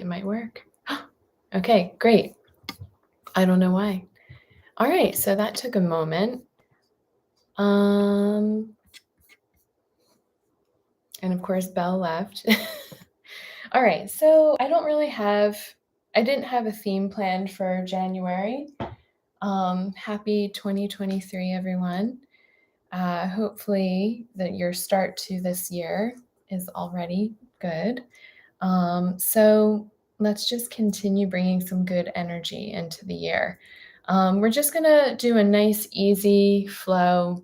it might work. Okay, great. I don't know why. All right, so that took a moment. And of course, Belle left. All right, so I didn't have a theme planned for January. Happy 2023, everyone. Hopefully that your start to this year is already good. So let's just continue bringing some good energy into the year. We're just going to do a nice, easy flow.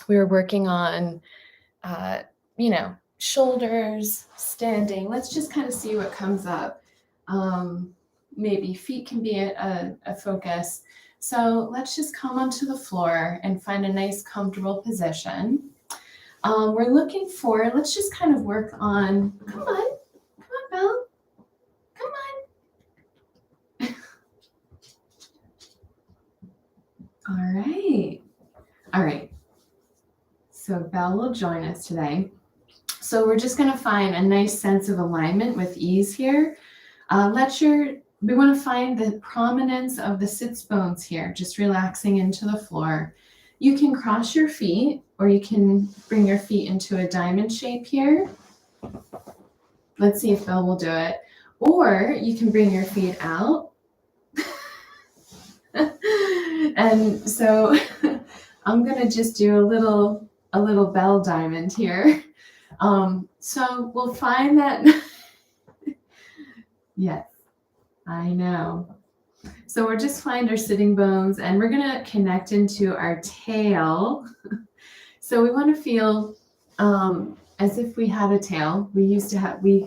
We were working on, shoulders, standing. Let's just kind of see what comes up. Maybe feet can be a focus. So let's just come onto the floor and find a nice, comfortable position. We're looking for, let's just kind of work on, come on, Belle. Come on. All right. So Belle will join us today. So we're just going to find a nice sense of alignment with ease here. We want to find the prominence of the sits bones here, just relaxing into the floor. You can cross your feet, or you can bring your feet into a diamond shape here. Let's see if Belle will do it. Or you can bring your feet out. And so I'm going to just do a little Belle diamond here. So we'll find that. Yes, I know. So we'll just find our sitting bones, and we're going to connect into our tail. So we want to feel as if we had a tail. We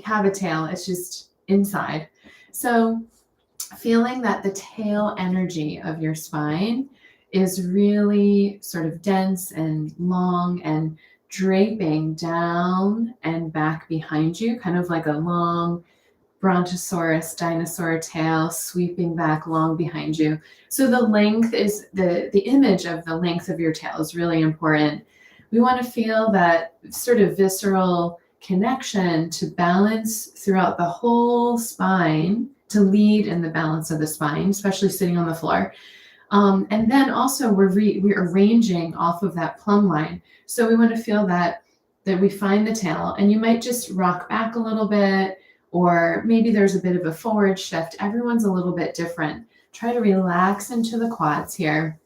have a tail. It's just inside. So feeling that the tail energy of your spine is really sort of dense and long and draping down and back behind you, kind of like a long brontosaurus dinosaur tail sweeping back long behind you. So the length is the image of the length of your tail is really important. We want to feel that sort of visceral connection to balance throughout the whole spine, to lead in the balance of the spine, especially sitting on the floor. And then also we're arranging off of that plumb line. So we want to feel that we find the tail, and you might just rock back a little bit, or maybe there's a bit of a forward shift. Everyone's a little bit different. Try to relax into the quads here.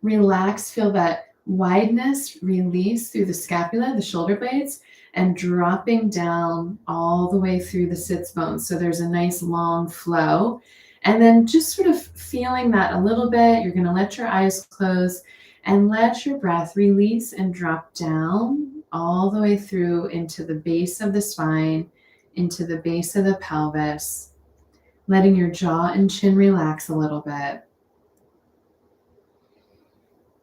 Relax, feel that wideness, release through the scapula, the shoulder blades, and dropping down all the way through the sits bones. So there's a nice long flow. And then just sort of feeling that a little bit, you're going to let your eyes close and let your breath release and drop down all the way through into the base of the spine, into the base of the pelvis, letting your jaw and chin relax a little bit.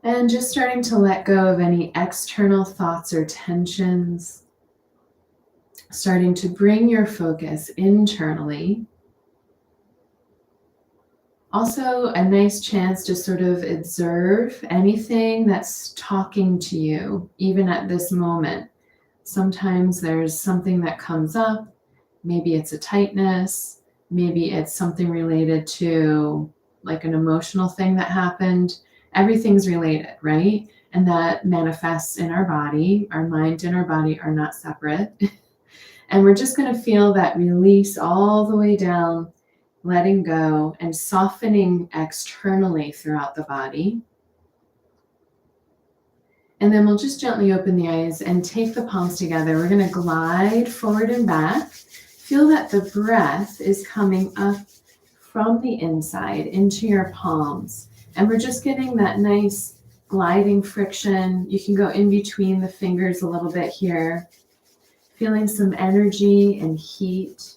And just starting to let go of any external thoughts or tensions, starting to bring your focus internally. Also, a nice chance to sort of observe anything that's talking to you, even at this moment. Sometimes there's something that comes up. Maybe it's a tightness. Maybe it's something related to like an emotional thing that happened. Everything's related, right? And that manifests in our body. Our mind and our body are not separate. And we're just going to feel that release all the way down, letting go and softening externally throughout the body. And then we'll just gently open the eyes and take the palms together. We're going to glide forward and back. Feel that the breath is coming up from the inside into your palms. And we're just getting that nice gliding friction. You can go in between the fingers a little bit here. Feeling some energy and heat.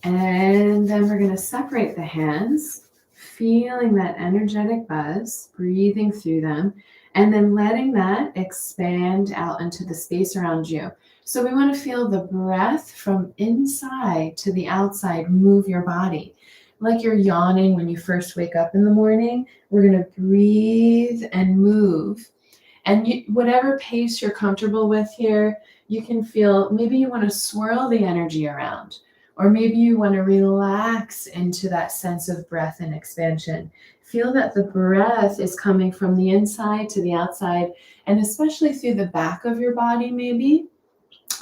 And then we're going to separate the hands, feeling that energetic buzz, breathing through them, and then letting that expand out into the space around you. So we want to feel the breath from inside to the outside move your body. Like you're yawning when you first wake up in the morning, we're going to breathe and move. And whatever pace you're comfortable with here, you can feel, maybe you want to swirl the energy around, or maybe you want to relax into that sense of breath and expansion. Feel that the breath is coming from the inside to the outside, and especially through the back of your body, maybe.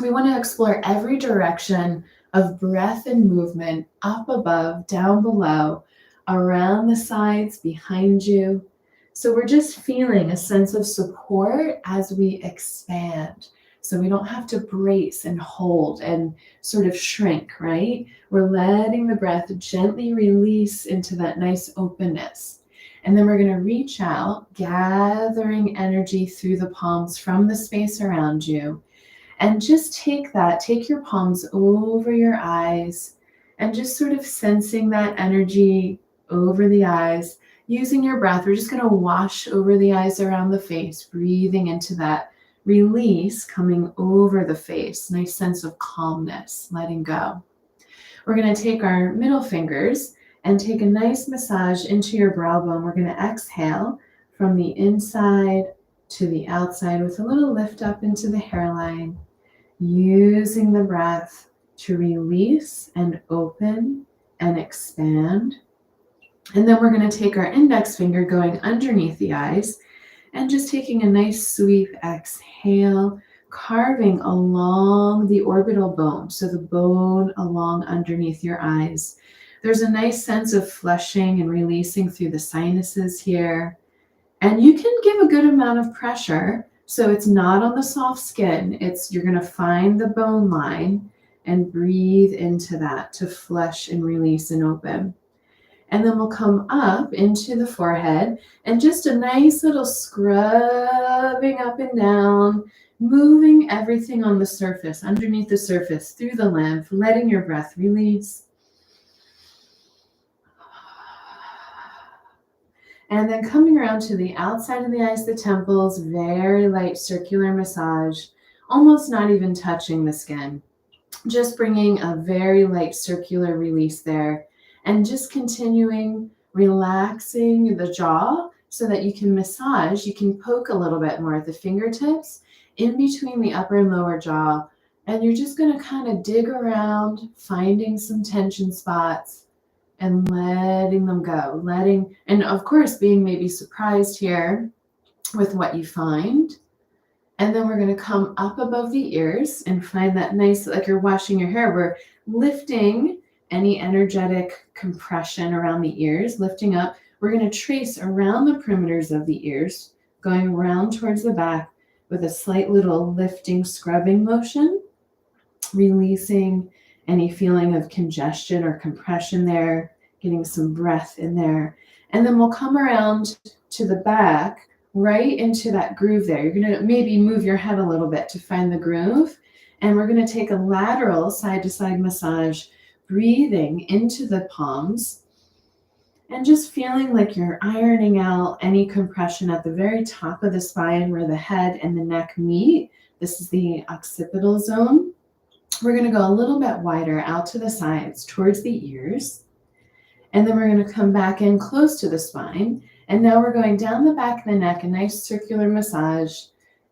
We want to explore every direction of breath and movement, up above, down below, around the sides, behind you. So we're just feeling a sense of support as we expand. So we don't have to brace and hold and sort of shrink, right? We're letting the breath gently release into that nice openness. And then we're going to reach out, gathering energy through the palms from the space around you. And just take your palms over your eyes and just sort of sensing that energy over the eyes. Using your breath, we're just going to wash over the eyes around the face, breathing into that release coming over the face. Nice sense of calmness, letting go. We're going to take our middle fingers and take a nice massage into your brow bone. We're going to exhale from the inside to the outside with a little lift up into the hairline, using the breath to release and open and expand. And then we're going to take our index finger going underneath the eyes and just taking a nice sweep exhale, carving along the orbital bone, so the bone along underneath your eyes. There's a nice sense of flushing and releasing through the sinuses here. And you can give a good amount of pressure, so it's not on the soft skin. You're going to find the bone line and breathe into that to flush and release and open. And then we'll come up into the forehead and just a nice little scrubbing up and down, moving everything on the surface, underneath the surface, through the lymph, letting your breath release. And then coming around to the outside of the eyes, the temples, very light circular massage, almost not even touching the skin. Just bringing a very light circular release there. And just continuing relaxing the jaw so that you can massage, you can poke a little bit more at the fingertips in between the upper and lower jaw. And you're just going to kind of dig around, finding some tension spots and letting them go. And of course, being maybe surprised here with what you find. And then we're going to come up above the ears and find that nice, like you're washing your hair, we're lifting any energetic compression around the ears, lifting up. We're going to trace around the perimeters of the ears, going around towards the back with a slight little lifting, scrubbing motion, releasing any feeling of congestion or compression there, getting some breath in there. And then we'll come around to the back, right into that groove there. You're going to maybe move your head a little bit to find the groove. And we're going to take a lateral side-to-side massage, breathing into the palms and just feeling like you're ironing out any compression at the very top of the spine where the head and the neck meet. This is the occipital zone. We're going to go a little bit wider out to the sides towards the ears. And then we're going to come back in close to the spine. And now we're going down the back of the neck, a nice circular massage,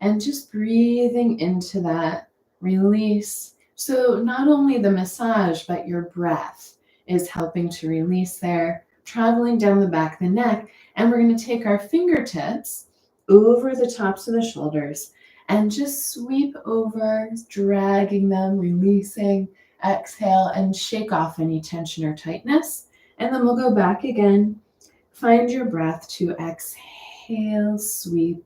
and just breathing into that release. So not only the massage, but your breath is helping to release there, traveling down the back of the neck. And we're going to take our fingertips over the tops of the shoulders and just sweep over, dragging them, releasing, exhale, and shake off any tension or tightness. And then we'll go back again. Find your breath to exhale, sweep,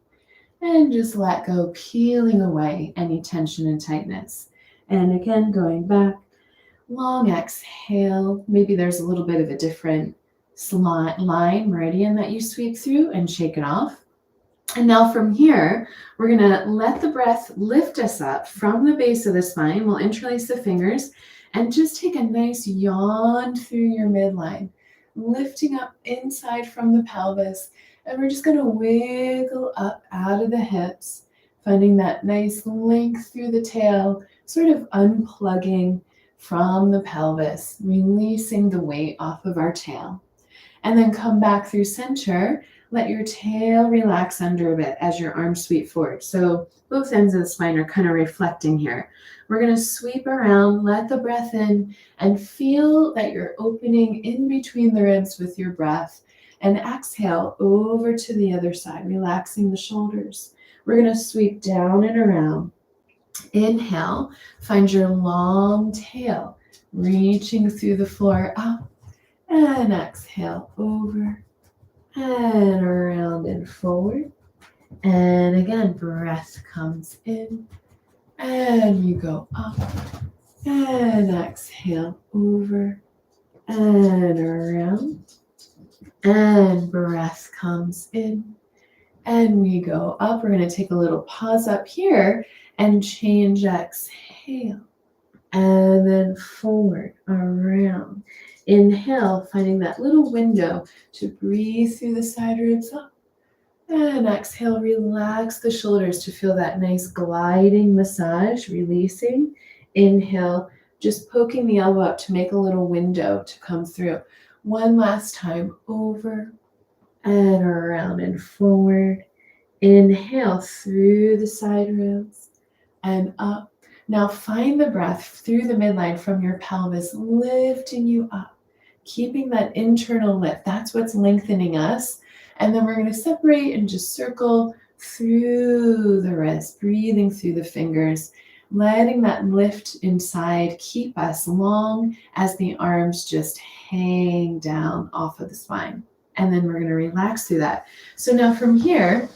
and just let go, peeling away any tension and tightness. And again, going back, long exhale. Maybe there's a little bit of a different line, meridian that you sweep through and shake it off. And now from here, we're going to let the breath lift us up from the base of the spine. We'll interlace the fingers and just take a nice yawn through your midline, lifting up inside from the pelvis. And we're just going to wiggle up out of the hips, finding that nice length through the tail, sort of unplugging from the pelvis, releasing the weight off of our tail. And then come back through center, let your tail relax under a bit as your arms sweep forward. So both ends of the spine are kind of reflecting here. We're going to sweep around, let the breath in, and feel that you're opening in between the ribs with your breath. And exhale over to the other side, relaxing the shoulders. We're going to sweep down and around. Inhale, find your long tail reaching through the floor up, and exhale over and around and forward. And again, breath comes in and you go up and exhale over and around. And breath comes in and we go up. We're going to take a little pause up here and change. Exhale and then forward, around. Inhale, finding that little window to breathe through the side ribs up. And exhale, relax the shoulders to feel that nice gliding massage, releasing. Inhale, just poking the elbow up to make a little window to come through. One last time, over and around and forward. Inhale through the side ribs and up. Now find the breath through the midline from your pelvis, lifting you up, keeping that internal lift. That's what's lengthening us. And then we're going to separate and just circle through the wrist, breathing through the fingers, letting that lift inside keep us long as the arms just hang down off of the spine. And then we're going to relax through that. So now from here,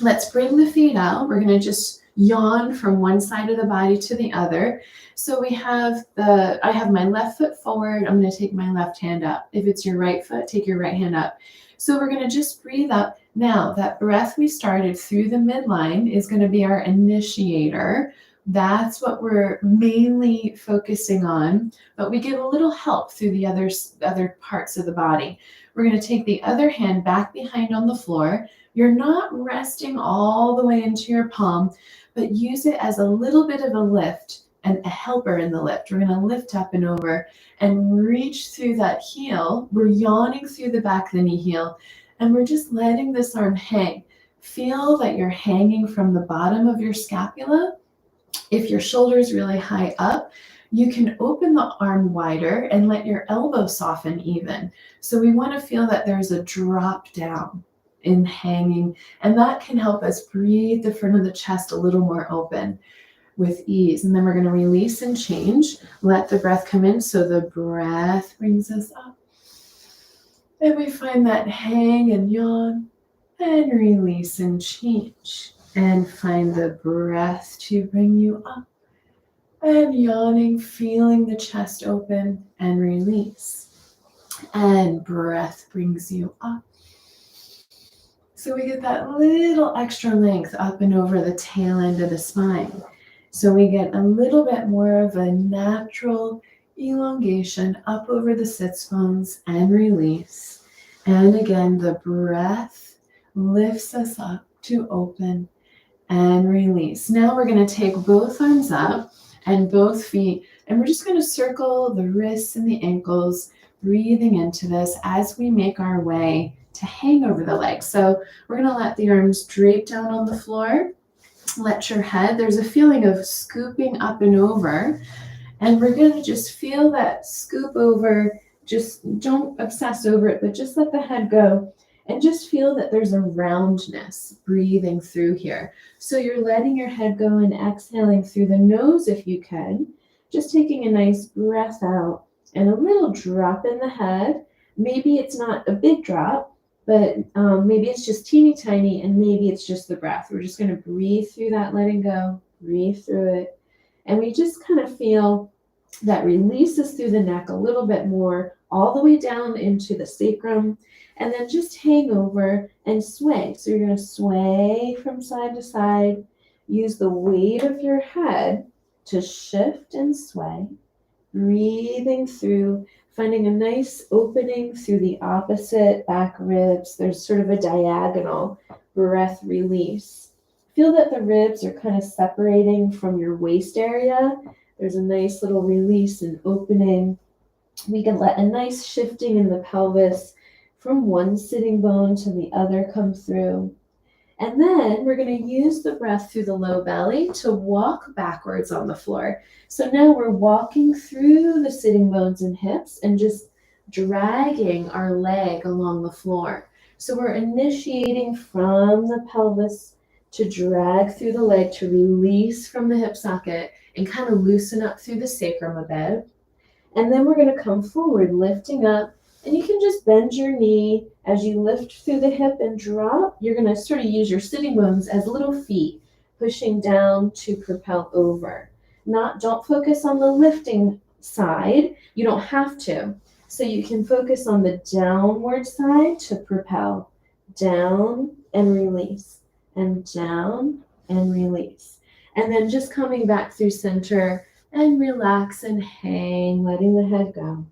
let's bring the feet out. We're going to just yawn from one side of the body to the other. So I have my left foot forward. I'm going to take my left hand up. If it's your right foot, take your right hand up. So we're going to just breathe up. Now that breath we started through the midline is going to be our initiator. That's what we're mainly focusing on, but we get a little help through the other parts of the body. We're going to take the other hand back behind on the floor. You're not resting all the way into your palm, but use it as a little bit of a lift and a helper in the lift. We're going to lift up and over and reach through that heel. We're yawning through the back of the knee heel, and we're just letting this arm hang. Feel that you're hanging from the bottom of your scapula. If your shoulder is really high up, you can open the arm wider and let your elbow soften even. So we want to feel that there's a drop down in hanging, and that can help us breathe the front of the chest a little more open with ease. And then we're going to release and change. Let the breath come in. So the breath brings us up. And we find that hang and yawn and release and change. And find the breath to bring you up. And yawning, feeling the chest open and release. And breath brings you up. So we get that little extra length up and over the tail end of the spine. So we get a little bit more of a natural elongation up over the sits bones and release. And again, the breath lifts us up to open and release. Now we're going to take both arms up and both feet, and we're just going to circle the wrists and the ankles, breathing into this as we make our way to hang over the legs. So we're going to let the arms drape down on the floor. Let your head, there's a feeling of scooping up and over, and we're going to just feel that scoop over. Just don't obsess over it, but just let the head go and just feel that there's a roundness breathing through here. So you're letting your head go and exhaling through the nose if you can, just taking a nice breath out and a little drop in the head. Maybe it's not a big drop, but maybe it's just teeny tiny, and maybe it's just the breath. We're just going to breathe through that, letting go, breathe through it. And we just kind of feel that releases through the neck a little bit more, all the way down into the sacrum, and then just hang over and sway. So you're going to sway from side to side. Use the weight of your head to shift and sway, breathing through, finding a nice opening through the opposite back ribs. There's sort of a diagonal breath release. Feel that the ribs are kind of separating from your waist area. There's a nice little release and opening. We can let a nice shifting in the pelvis from one sitting bone to the other come through. And then we're going to use the breath through the low belly to walk backwards on the floor. So now we're walking through the sitting bones and hips and just dragging our leg along the floor. So we're initiating from the pelvis to drag through the leg to release from the hip socket and kind of loosen up through the sacrum a bit. And then we're going to come forward, lifting up. And you can just bend your knee as you lift through the hip and drop. You're going to sort of use your sitting bones as little feet, pushing down to propel over. Don't focus on the lifting side. You don't have to. So you can focus on the downward side to propel. Down and release. And down and release. And then just coming back through center and relax and hang, letting the head go.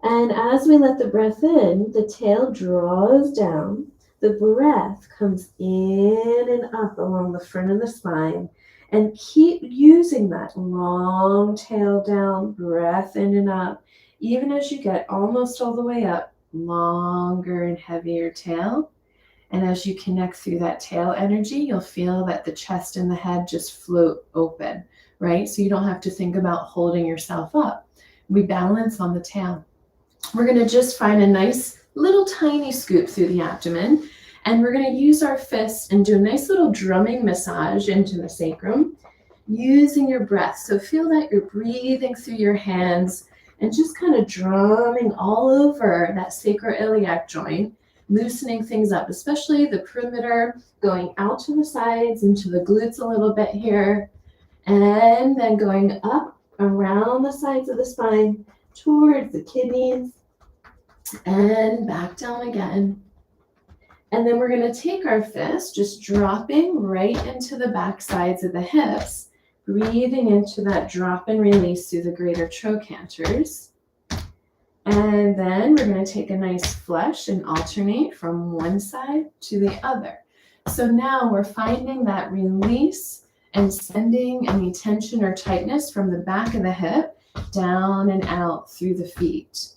And as we let the breath in, the tail draws down. The breath comes in and up along the front of the spine. And keep using that long tail down, breath in and up. Even as you get almost all the way up, longer and heavier tail. And as you connect through that tail energy, you'll feel that the chest and the head just float open, right? So you don't have to think about holding yourself up. We balance on the tail. We're going to just find a nice little tiny scoop through the abdomen, and we're going to use our fists and do a nice little drumming massage into the sacrum using your breath. So feel that you're breathing through your hands and just kind of drumming all over that sacroiliac joint, loosening things up, especially the perimeter, going out to the sides into the glutes a little bit here, and then going up around the sides of the spine towards the kidneys and back down again. And then we're going to take our fists, just dropping right into the back sides of the hips, breathing into that drop and release through the greater trochanters. And then we're going to take a nice flush and alternate from one side to the other. So now we're finding that release and sending any tension or tightness from the back of the hip down and out through the feet.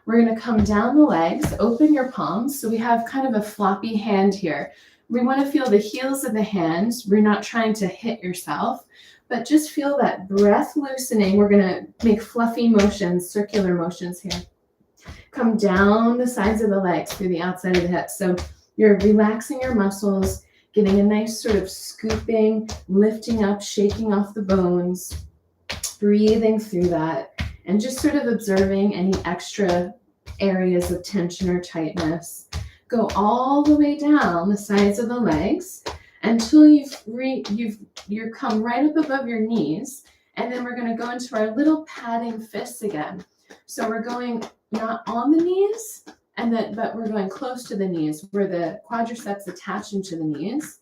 We're going to come down the legs, open your palms. So we have kind of a floppy hand here. We want to feel the heels of the hands. We're not trying to hit yourself, but just feel that breath loosening. We're going to make fluffy motions, circular motions here. Come down the sides of the legs through the outside of the hips. So you're relaxing your muscles, getting a nice sort of scooping, lifting up, shaking off the bones, breathing through that, and just sort of observing any extra areas of tension or tightness. Go all the way down the sides of the legs until you've come right up above your knees, and then we're going to go into our little padding fists again. So we're going not on the knees, but we're going close to the knees where the quadriceps attach into the knees.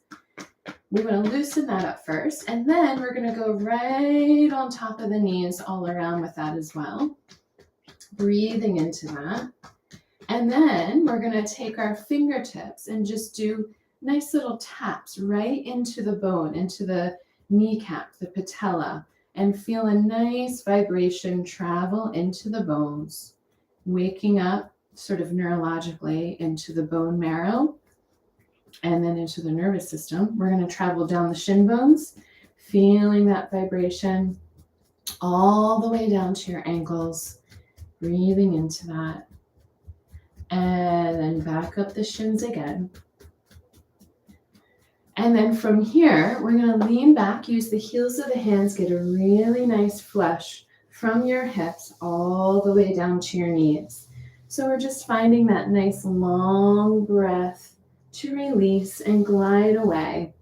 We want to loosen that up first, and then we're going to go right on top of the knees all around with that as well. Breathing into that. And then we're going to take our fingertips and just do nice little taps right into the bone, into the kneecap, the patella, and feel a nice vibration travel into the bones, waking up sort of neurologically into the bone marrow and then into the nervous system. We're going to travel down the shin bones, feeling that vibration all the way down to your ankles, breathing into that. And then back up the shins again. And then from here, we're going to lean back, use the heels of the hands, get a really nice flush from your hips all the way down to your knees. So we're just finding that nice long breath to release and glide away.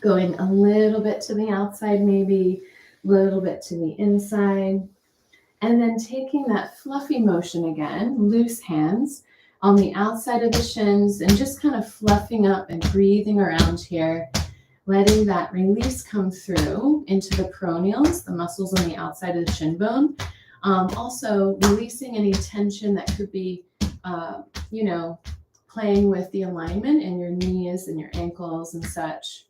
Going a little bit to the outside, maybe a little bit to the inside. And then taking that fluffy motion again, loose hands on the outside of the shins and just kind of fluffing up and breathing around here, letting that release come through into the peroneals, the muscles on the outside of the shin bone. Also releasing any tension that could be, playing with the alignment in your knees and your ankles and such.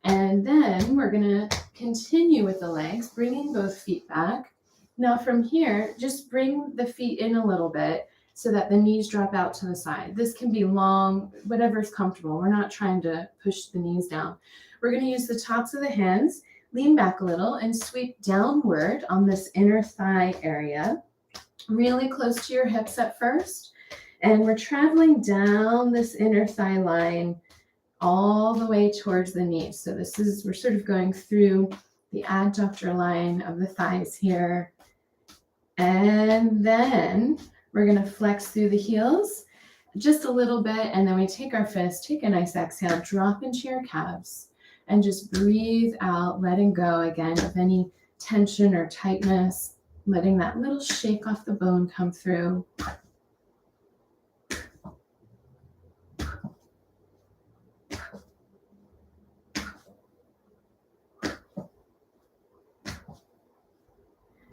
And then we're going to continue with the legs, bringing both feet back. Now from here, just bring the feet in a little bit so that the knees drop out to the side. This can be long, whatever's comfortable. We're not trying to push the knees down. We're going to use the tops of the hands, lean back a little, and sweep downward on this inner thigh area, really close to your hips at first. And we're traveling down this inner thigh line all the way towards the knees. So we're sort of going through the adductor line of the thighs here. And then we're going to flex through the heels just a little bit. And then we take our fist, take a nice exhale, drop into your calves, and just breathe out, letting go again of any tension or tightness, letting that little shake off the bone come through.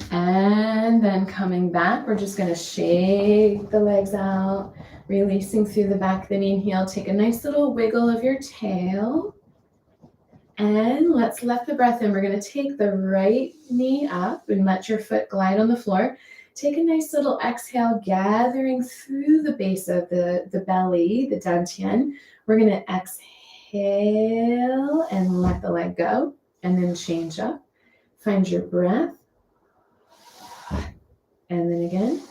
And then coming back, we're just going to shake the legs out, releasing through the back of the knee and heel. Take a nice little wiggle of your tail. And let's let the breath in. We're going to take the right knee up and let your foot glide on the floor. Take a nice little exhale, gathering through the base of the belly, the dantian. We're going to exhale and let the leg go, and then change up. Find your breath. And then again.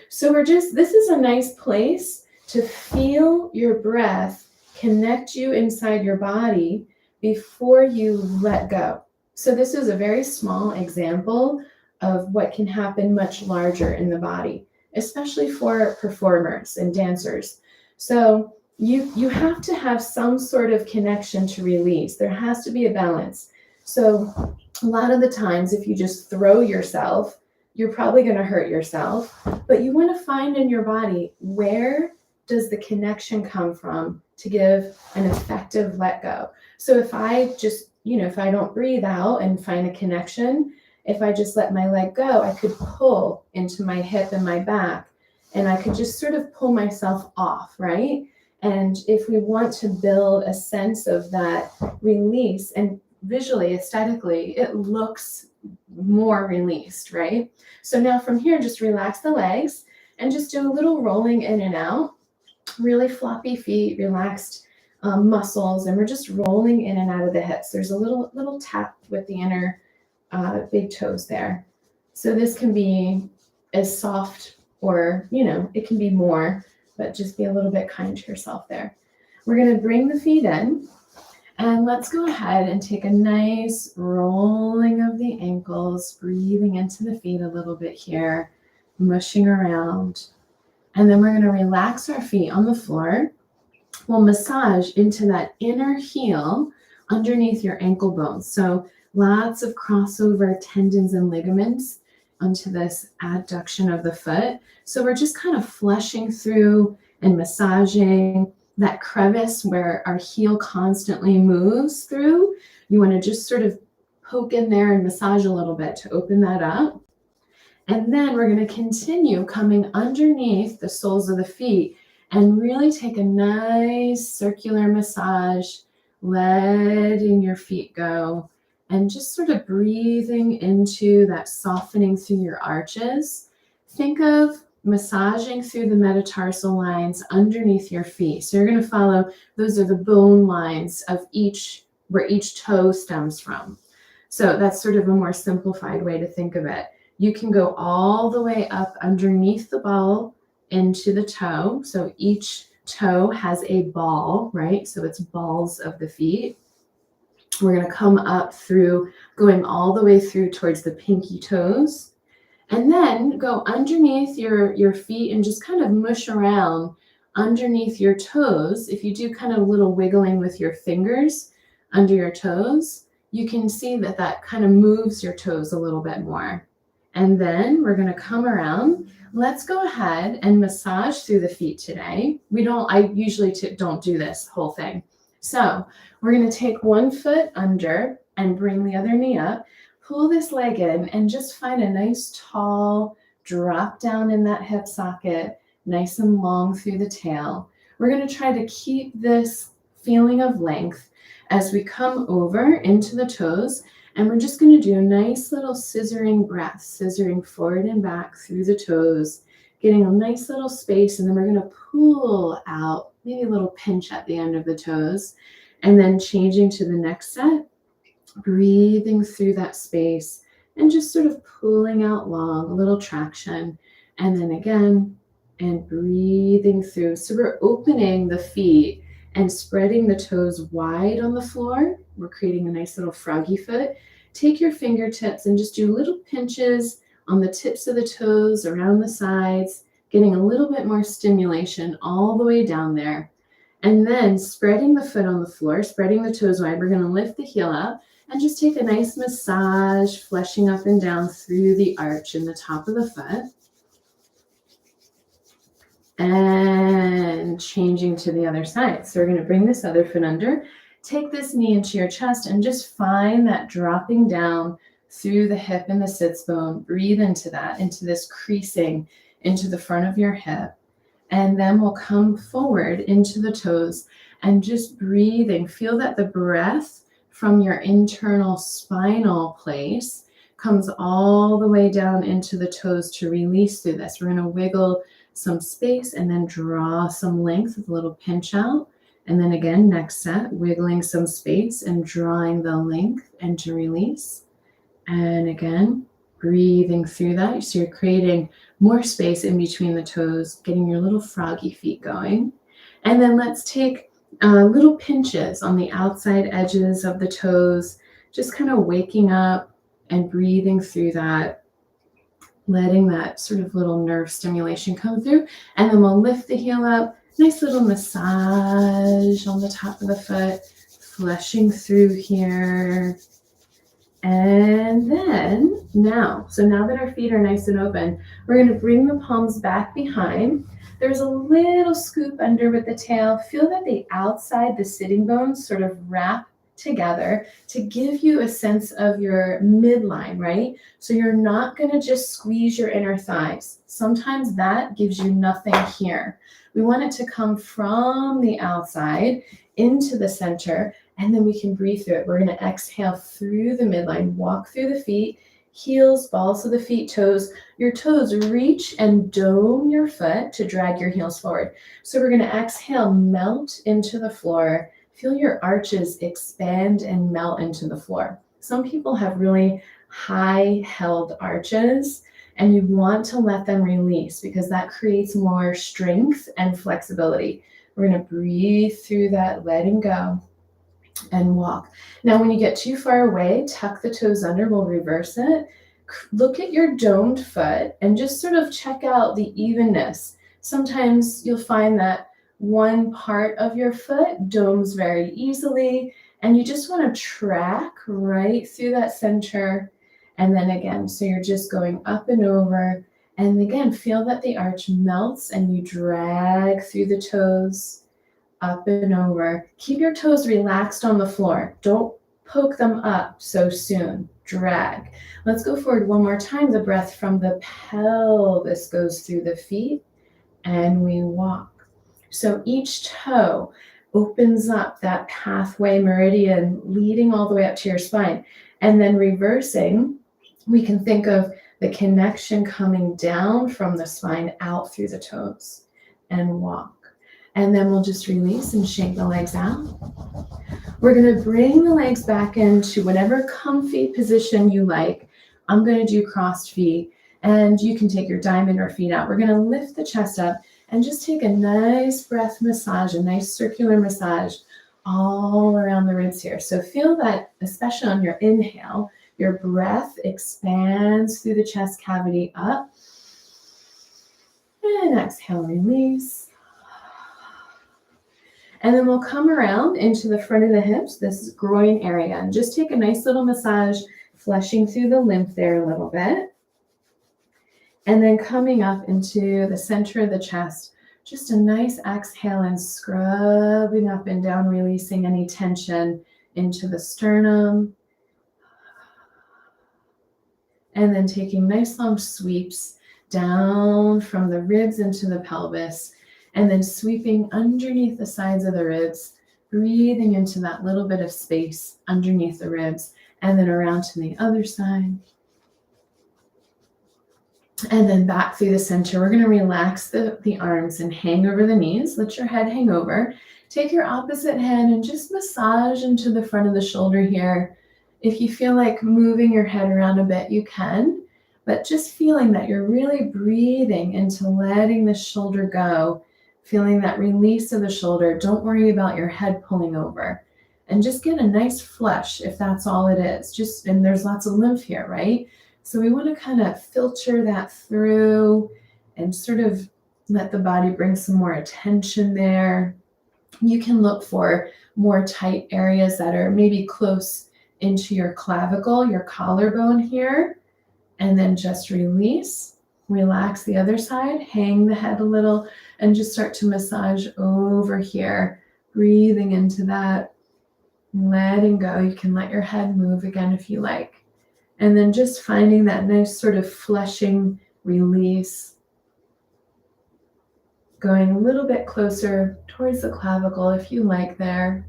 So this is a nice place to feel your breath connect you inside your body before you let go. So this is a very small example of what can happen much larger in the body, especially for performers and dancers. So you have to have some sort of connection to release. There has to be a balance. So a lot of the times, if you just throw yourself, you're probably going to hurt yourself, but you want to find in your body, where does the connection come from to give an effective let go? So if I just, if I don't breathe out and find a connection, if I just let my leg go, I could pull into my hip and my back, and I could just sort of pull myself off, right? And if we want to build a sense of that release, and visually, aesthetically, it looks more released, right? So now from here, just relax the legs and just do a little rolling in and out, really floppy feet, relaxed muscles, and we're just rolling in and out of the hips. There's a little tap with the inner big toes there. So this can be as soft, or, it can be more, but just be a little bit kind to yourself there. We're going to bring the feet in. And let's go ahead and take a nice rolling of the ankles, breathing into the feet a little bit here, mushing around. And then we're going to relax our feet on the floor. We'll massage into that inner heel underneath your ankle bones. So lots of crossover tendons and ligaments onto this adduction of the foot. So we're just kind of flushing through and massaging that crevice where our heel constantly moves through. You want to just sort of poke in there and massage a little bit to open that up. And then we're going to continue coming underneath the soles of the feet and really take a nice circular massage, letting your feet go and just sort of breathing into that softening through your arches. Think of massaging through the metatarsal lines underneath your feet. So you're going to follow, those are the bone lines of where each toe stems from. So that's sort of a more simplified way to think of it. You can go all the way up underneath the ball into the toe. So each toe has a ball, right? So it's balls of the feet. We're going to come up through, going all the way through towards the pinky toes. And then go underneath your feet and just kind of mush around underneath your toes. If you do kind of a little wiggling with your fingers under your toes, you can see that kind of moves your toes a little bit more. And then we're going to come around. Let's go ahead and massage through the feet today. I usually don't do this whole thing. So we're going to take one foot under and bring the other knee up. Pull this leg in and just find a nice tall drop down in that hip socket, nice and long through the tail. We're going to try to keep this feeling of length as we come over into the toes, and we're just going to do a nice little scissoring breath, scissoring forward and back through the toes, getting a nice little space, and then we're going to pull out, maybe a little pinch at the end of the toes, and then changing to the next set, breathing through that space and just sort of pulling out long, a little traction, and then again, and breathing through. So we're opening the feet and spreading the toes wide on the floor. We're creating a nice little froggy foot. Take your fingertips and just do little pinches on the tips of the toes, around the sides, getting a little bit more stimulation all the way down there. And then spreading the foot on the floor, spreading the toes wide, we're going to lift the heel up and just take a nice massage, fleshing up and down through the arch in the top of the foot. And changing to the other side. So we're going to bring this other foot under, take this knee into your chest, and just find that dropping down through the hip and the sits bone. Breathe into that, into this creasing into the front of your hip. And then we'll come forward into the toes and just breathing. Feel that the breath from your internal spinal place comes all the way down into the toes to release through this. We're going to wiggle some space and then draw some length with a little pinch out. And then again, next set, wiggling some space and drawing the length and to release. And again, breathing through that. So you're creating more space in between the toes, getting your little froggy feet going. And then let's take little pinches on the outside edges of the toes, just kind of waking up and breathing through that, letting that sort of little nerve stimulation come through. And then we'll lift the heel up, nice little massage on the top of the foot, fleshing through here. And then now that our feet are nice and open, we're going to bring the palms back behind. There's a little scoop under with the tail. Feel that the outside, the sitting bones sort of wrap together to give you a sense of your midline, right? So you're not going to just squeeze your inner thighs. Sometimes that gives you nothing here. We want it to come from the outside into the center, and then we can breathe through it. We're going to exhale through the midline, walk through the feet, heels, balls of the feet, toes. Your toes reach and dome your foot to drag your heels forward. So we're going to exhale, melt into the floor. Feel your arches expand and melt into the floor. Some people have really high held arches, and you want to let them release because that creates more strength and flexibility. We're going to breathe through that, letting go, and walk. Now, when you get too far away, tuck the toes under. We'll reverse it. Look at your domed foot and just sort of check out the evenness. Sometimes you'll find that one part of your foot domes very easily, and you just want to track right through that center. And then again, so you're just going up and over. And again, feel that the arch melts and you drag through the toes, up and over. Keep your toes relaxed on the floor. Don't poke them up so soon. Drag. Let's go forward one more time. The breath from the pelvis goes through the feet, and we walk. So each toe opens up that pathway meridian leading all the way up to your spine. And then reversing, we can think of the connection coming down from the spine out through the toes and walk. And then we'll just release and shake the legs out. We're going to bring the legs back into whatever comfy position you like. I'm going to do crossed feet, and you can take your diamond or feet out. We're going to lift the chest up and just take a nice breath massage, a nice circular massage all around the ribs here. So feel that, especially on your inhale, your breath expands through the chest cavity up. And exhale, release. And then we'll come around into the front of the hips, this groin area, and just take a nice little massage, fleshing through the lymph there a little bit. And then coming up into the center of the chest, just a nice exhale and scrubbing up and down, releasing any tension into the sternum. And then taking nice long sweeps down from the ribs into the pelvis, and then sweeping underneath the sides of the ribs, breathing into that little bit of space underneath the ribs, and then around to the other side. And then back through the center. We're going to relax the arms and hang over the knees. Let your head hang over. Take your opposite hand and just massage into the front of the shoulder here. If you feel like moving your head around a bit, you can, but just feeling that you're really breathing into letting the shoulder go, feeling that release of the shoulder. Don't worry about your head pulling over. And just get a nice flush if that's all it is. And there's lots of lymph here, right? So we want to kind of filter that through and sort of let the body bring some more attention there. You can look for more tight areas that are maybe close into your clavicle, your collarbone here, and then just release. Relax the other side, hang the head a little, and just start to massage over here, breathing into that, letting go. You can let your head move again if you like. And then just finding that nice sort of flushing release. Going a little bit closer towards the clavicle if you like there.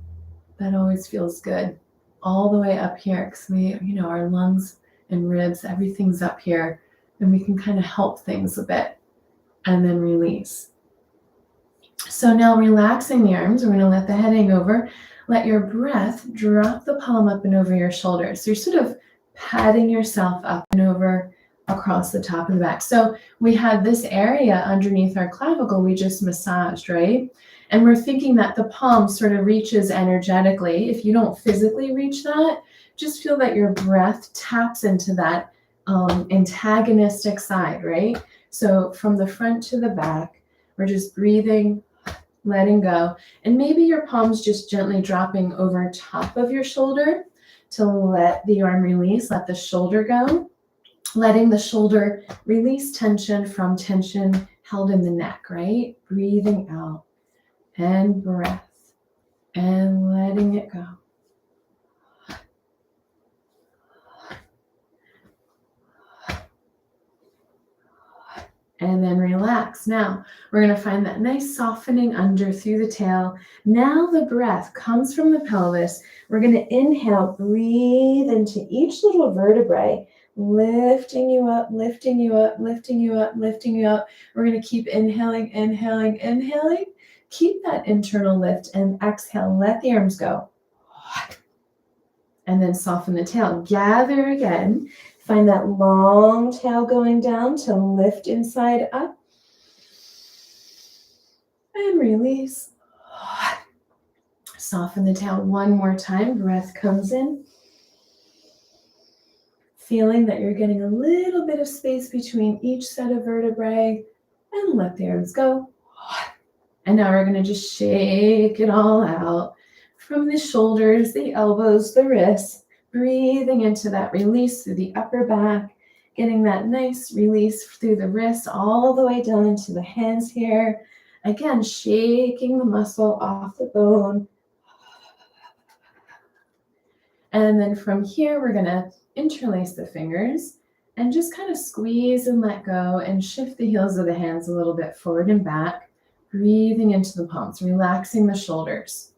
That always feels good. All the way up here, because our lungs and ribs, everything's up here. And we can kind of help things a bit. And then release. So now relaxing the arms, we're going to let the head hang over. Let your breath drop the palm up and over your shoulders. So you're sort of patting yourself up and over across the top of the back. So we had this area underneath our clavicle we just massaged, right? And we're thinking that the palm sort of reaches energetically. If you don't physically reach that, just feel that your breath taps into that antagonistic side, right? So from the front to the back, we're just breathing, letting go. And maybe your palms just gently dropping over top of your shoulder to let the arm release, let the shoulder go, letting the shoulder release tension from tension held in the neck, right? Breathing out and breath and letting it go. And then relax. Now, we're going to find that nice softening under through the tail. Now the breath comes from the pelvis. We're going to inhale, breathe into each little vertebrae, lifting you up, lifting you up, lifting you up, lifting you up. We're going to keep inhaling, inhaling, inhaling. Keep that internal lift and exhale. Let the arms go. And then soften the tail. Gather again. Find that long tail going down to lift inside up. And release. Soften the tail one more time. Breath comes in. Feeling that you're getting a little bit of space between each set of vertebrae. And let the arms go. And now we're going to just shake it all out. From the shoulders, the elbows, the wrists. Breathing into that release through the upper back, getting that nice release through the wrists all the way down into the hands here. Again, shaking the muscle off the bone. And then from here, we're going to interlace the fingers and just kind of squeeze and let go and shift the heels of the hands a little bit forward and back, breathing into the palms, relaxing the shoulders.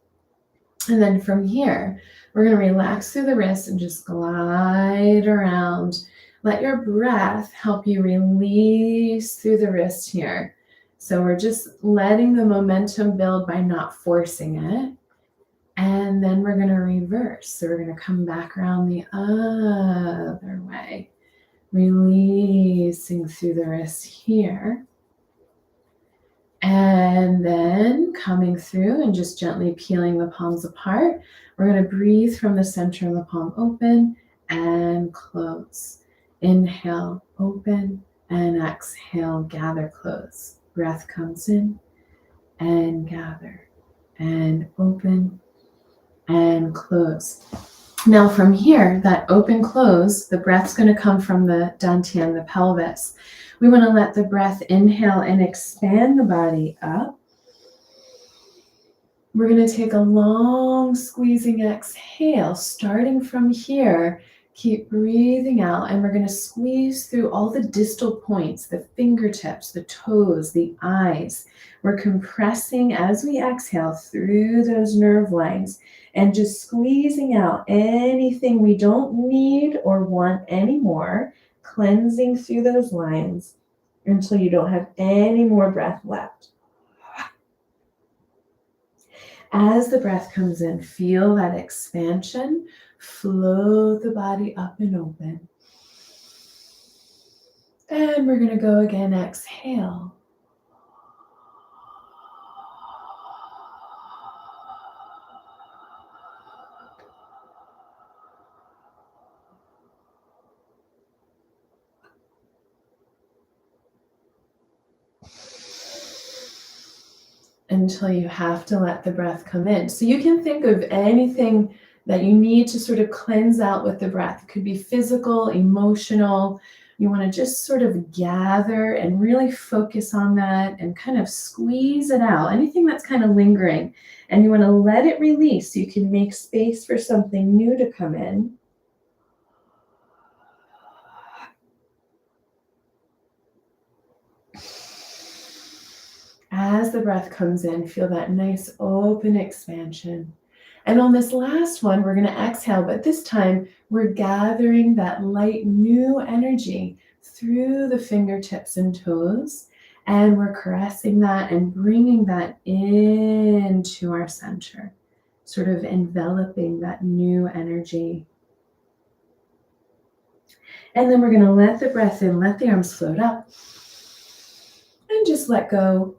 And then from here, we're going to relax through the wrists and just glide around. Let your breath help you release through the wrist here. So we're just letting the momentum build by not forcing it. And then we're going to reverse. So we're going to come back around the other way, releasing through the wrist here. And then coming through and just gently peeling the palms apart. We're going to breathe from the center of the palm open and close. Inhale, open, and exhale, gather, close. Breath comes in and gather and open and close. Now from here, that open close, the breath's going to come from the dantian, the pelvis. We want to let the breath inhale and expand the body up. We're going to take a long squeezing exhale, starting from here. Keep breathing out, and we're going to squeeze through all the distal points, the fingertips, the toes, the eyes. We're compressing as we exhale through those nerve lines and just squeezing out anything we don't need or want anymore, cleansing through those lines. until you don't have any more breath left. As the breath comes in, feel that expansion, float the body up and open. And we're going to go again, exhale. Until you have to let the breath come in. So you can think of anything that you need to sort of cleanse out with the breath. It could be physical, emotional. You want to just sort of gather and really focus on that and kind of squeeze it out. Anything that's kind of lingering. And you want to let it release so you can make space for something new to come in. As the breath comes in, feel that nice open expansion. And on this last one, we're going to exhale, but this time we're gathering that light new energy through the fingertips and toes, and we're caressing that and bringing that into our center, sort of enveloping that new energy. And then we're going to let the breath in, let the arms float up, and just let go.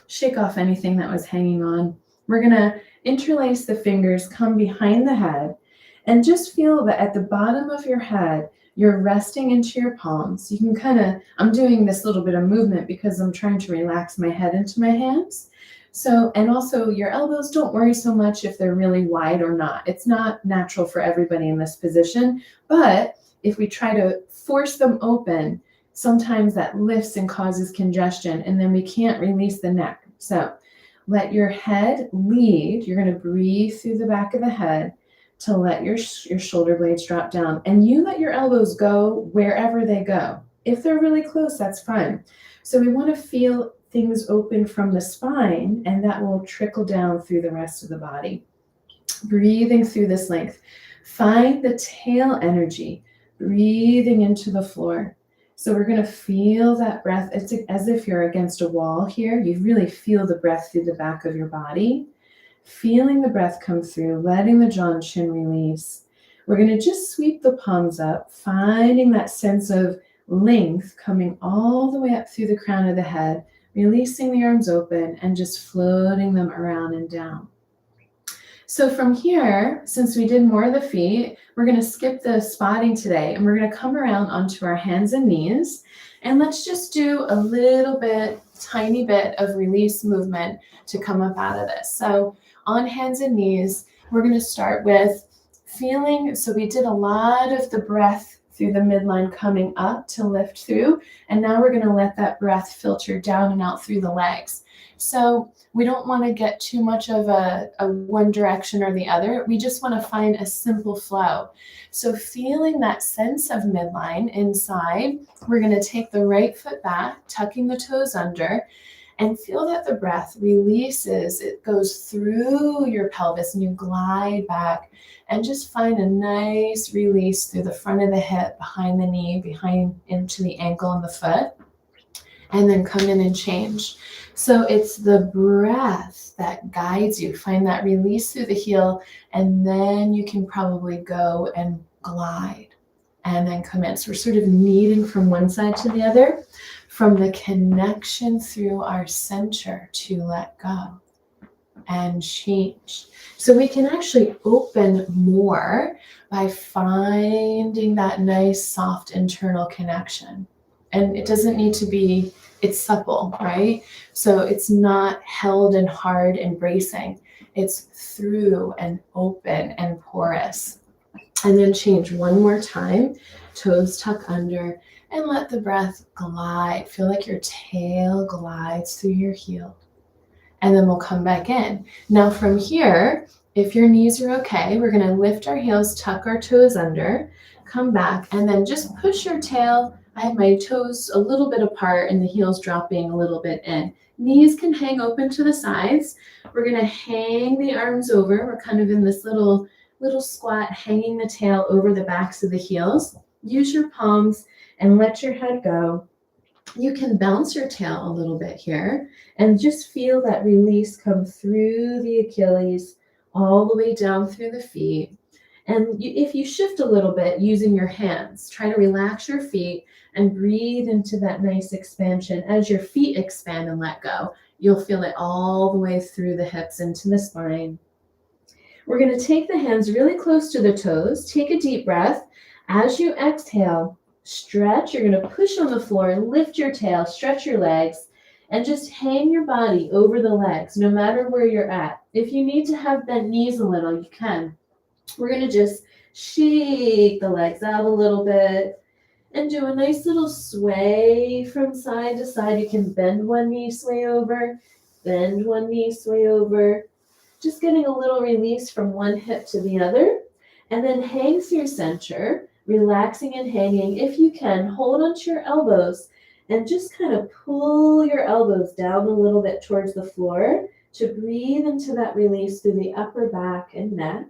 Shake off anything that was hanging on. We're going to interlace the fingers, come behind the head, and just feel that at the bottom of your head, you're resting into your palms. You can kind of, I'm doing this little bit of movement because I'm trying to relax my head into my hands. So, and also your elbows, don't worry so much if they're really wide or not. It's not natural for everybody in this position, but if we try to force them open, sometimes that lifts and causes congestion, and then we can't release the neck. So let your head lead. You're going to breathe through the back of the head to let your shoulder blades drop down. And you let your elbows go wherever they go. If they're really close, that's fine. So we want to feel things open from the spine, and that will trickle down through the rest of the body. Breathing through this length. Find the tail energy, breathing into the floor. So we're going to feel that breath. It's as if you're against a wall here. You really feel the breath through the back of your body. Feeling the breath come through, letting the jaw and chin release. We're going to just sweep the palms up, finding that sense of length coming all the way up through the crown of the head, releasing the arms open and just floating them around and down. So from here, since we did more of the feet, we're going to skip the spotting today, and we're going to come around onto our hands and knees. And let's just do a little bit, tiny bit of release movement to come up out of this. So on hands and knees, we're going to start with feeling. So we did a lot of the breath through the midline coming up to lift through. And now we're going to let that breath filter down and out through the legs. So we don't want to get too much of a one direction or the other. We just want to find a simple flow. So feeling that sense of midline inside, we're going to take the right foot back, tucking the toes under, and feel that the breath releases. It goes through your pelvis and you glide back, and just find a nice release through the front of the hip, behind the knee, behind into the ankle and the foot, and then come in and change. So it's the breath that guides you. Find that release through the heel, and then you can probably go and glide and then come in. So we're sort of kneading from one side to the other, from the connection through our center to let go and change. So we can actually open more by finding that nice, soft internal connection. And it doesn't need to be, it's supple, right? So it's not held and hard and bracing. It's through and open and porous. And then change one more time, toes tuck under, and let the breath glide. Feel like your tail glides through your heel. And then we'll come back in. Now from here, if your knees are okay, we're going to lift our heels, tuck our toes under, come back, and then just push your tail. I have my toes a little bit apart and the heels dropping a little bit in. Knees can hang open to the sides. We're going to hang the arms over. We're kind of in this little squat, hanging the tail over the backs of the heels. Use your palms and let your head go. You can bounce your tail a little bit here and just feel that release come through the Achilles all the way down through the feet. And if you shift a little bit using your hands, try to relax your feet and breathe into that nice expansion. As your feet expand and let go, you'll feel it all the way through the hips into the spine. We're going to take the hands really close to the toes. Take a deep breath. As you exhale, stretch. You're going to push on the floor, lift your tail, stretch your legs, and just hang your body over the legs, no matter where you're at. If you need to have bent knees a little, you can. We're going to just shake the legs out a little bit and do a nice little sway from side to side. You can bend one knee, sway over, bend one knee, sway over. Just getting a little release from one hip to the other. And then hang through center, relaxing and hanging. If you can, hold onto your elbows and just kind of pull your elbows down a little bit towards the floor to breathe into that release through the upper back and neck.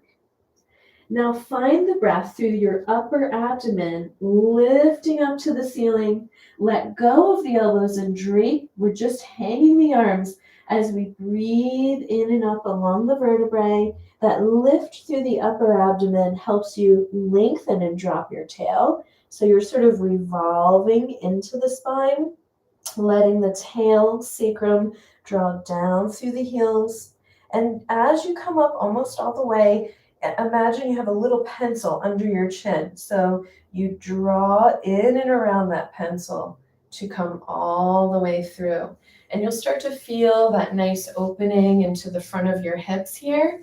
Now find the breath through your upper abdomen, lifting up to the ceiling. Let go of the elbows and drape. We're just hanging the arms as we breathe in and up along the vertebrae. That lift through the upper abdomen helps you lengthen and drop your tail. So you're sort of revolving into the spine, letting the tail, sacrum draw down through the heels. And as you come up almost all the way, imagine you have a little pencil under your chin. So you draw in and around that pencil to come all the way through. And you'll start to feel that nice opening into the front of your hips here.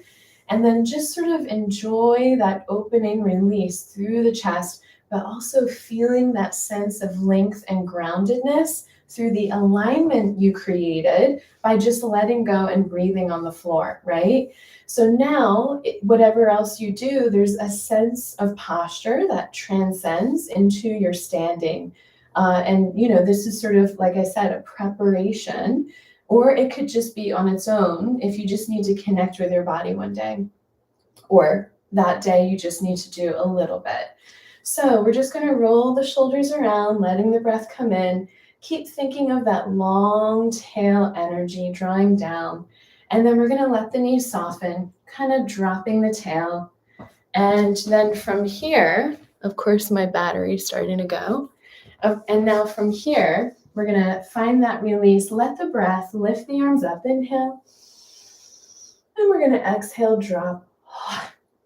And then just sort of enjoy that opening release through the chest, but also feeling that sense of length and groundedness through the alignment you created by just letting go and breathing on the floor, right? So now, whatever else you do, there's a sense of posture that transcends into your standing. And, this is sort of, like I said, a preparation, or it could just be on its own if you just need to connect with your body one day, or that day you just need to do a little bit. So we're just going to roll the shoulders around, letting the breath come in. Keep thinking of that long tail energy drawing down. And then we're going to let the knees soften, kind of dropping the tail. And then from here, of course, my battery's starting to go. And now from here, we're going to find that release. Let the breath lift the arms up. Inhale. And we're going to exhale, drop,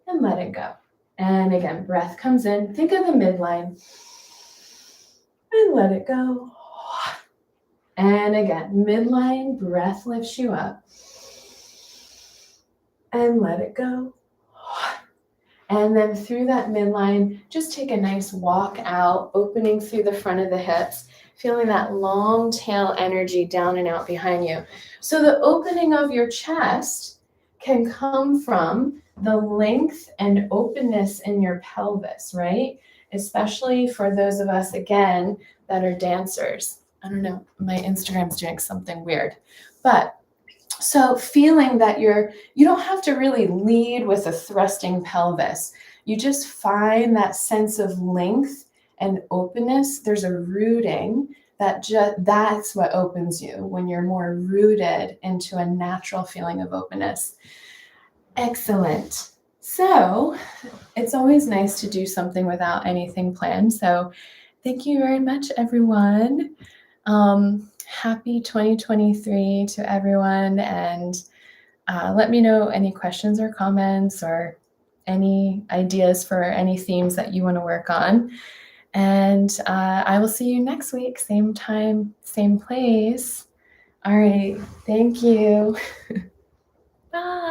and let it go. And again, breath comes in. Think of the midline. And let it go. And again, midline, breath lifts you up. And let it go. And then through that midline, just take a nice walk out, opening through the front of the hips, feeling that long tail energy down and out behind you. So the opening of your chest can come from the length and openness in your pelvis, right? Especially for those of us, again, that are dancers. I don't know, my Instagram's doing something weird. But so feeling that you don't have to really lead with a thrusting pelvis. You just find that sense of length and openness. There's a rooting that's what opens you when you're more rooted into a natural feeling of openness. Excellent. So it's always nice to do something without anything planned. So thank you very much, everyone. Happy 2023 to everyone, and let me know any questions or comments or any ideas for any themes that you want to work on. And I will see you next week, same time, same place. All right, thank you. Bye.